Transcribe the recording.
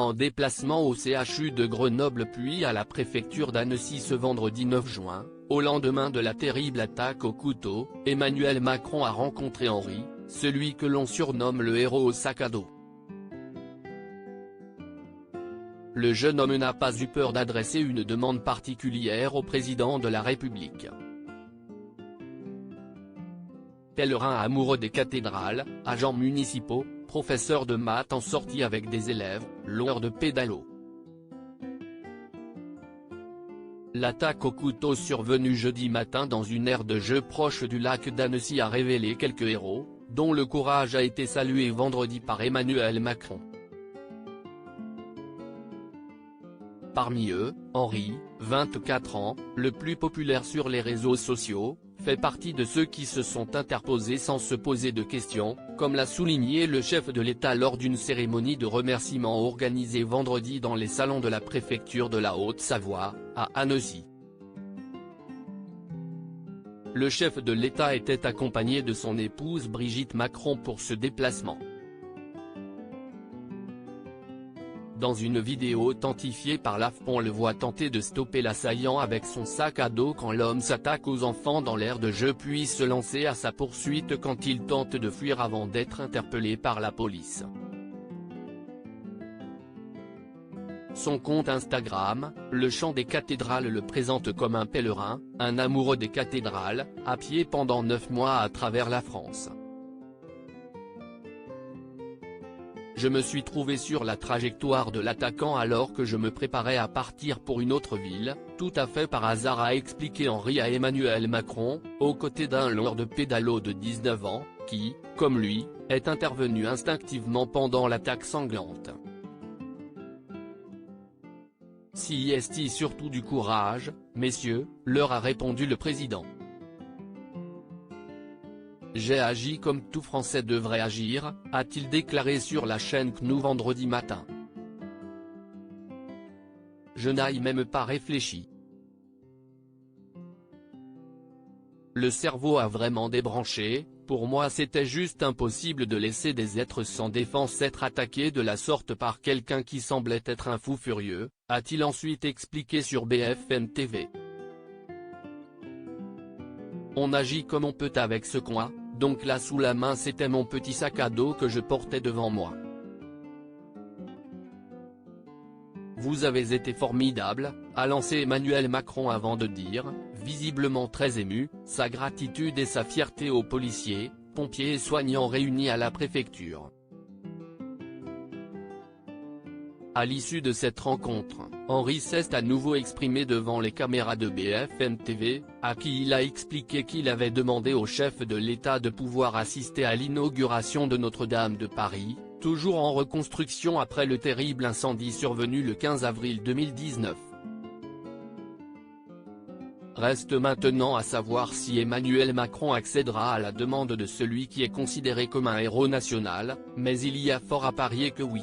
en déplacement au CHU de Grenoble puis à la préfecture d'Annecy ce vendredi 9 juin, au lendemain de la terrible attaque au couteau, Emmanuel Macron a rencontré Henri, celui que l'on surnomme le héros au sac à dos. Le jeune homme n'a pas eu peur d'adresser une demande particulière au président de la République. Pèlerin amoureux des cathédrales, agents municipaux, professeur de maths en sortie avec des élèves, l'heure de pédalo. L'attaque au couteau survenue jeudi matin dans une aire de jeu proche du lac d'Annecy a révélé quelques héros, dont le courage a été salué vendredi par Emmanuel Macron. Parmi eux, Henri, 24 ans, le plus populaire sur les réseaux sociaux, fait partie de ceux qui se sont interposés sans se poser de questions, comme l'a souligné le chef de l'État lors d'une cérémonie de remerciement organisée vendredi dans les salons de la préfecture de la Haute-Savoie, à Annecy. Le chef de l'État était accompagné de son épouse Brigitte Macron pour ce déplacement. Dans une vidéo authentifiée par l'AFP, on le voit tenter de stopper l'assaillant avec son sac à dos quand l'homme s'attaque aux enfants dans l'aire de jeu puis se lancer à sa poursuite quand il tente de fuir avant d'être interpellé par la police. Son compte Instagram, Le Chant des Cathédrales, le présente comme un pèlerin, un amoureux des cathédrales, à pied pendant 9 mois à travers la France. Je me suis trouvé sur la trajectoire de l'attaquant alors que je me préparais à partir pour une autre ville, tout à fait par hasard, a expliqué Henri à Emmanuel Macron, aux côtés d'un lord de pédalo de 19 ans, qui, comme lui, est intervenu instinctivement pendant l'attaque sanglante. Si est surtout du courage, messieurs, leur a répondu le président. J'ai agi comme tout Français devrait agir, a-t-il déclaré sur la chaîne CNews vendredi matin. Je n'ai même pas réfléchi. Le cerveau a vraiment débranché, pour moi c'était juste impossible de laisser des êtres sans défense être attaqués de la sorte par quelqu'un qui semblait être un fou furieux, a-t-il ensuite expliqué sur BFM TV. On agit comme on peut avec ce qu'on a. Donc là sous la main c'était mon petit sac à dos que je portais devant moi. Vous avez été formidable, a lancé Emmanuel Macron avant de dire, visiblement très ému, sa gratitude et sa fierté aux policiers, pompiers et soignants réunis à la préfecture. À l'issue de cette rencontre, Henri s'est à nouveau exprimé devant les caméras de BFM TV, à qui il a expliqué qu'il avait demandé au chef de l'État de pouvoir assister à l'inauguration de Notre-Dame de Paris, toujours en reconstruction après le terrible incendie survenu le 15 avril 2019. Reste maintenant à savoir si Emmanuel Macron accédera à la demande de celui qui est considéré comme un héros national, mais il y a fort à parier que oui.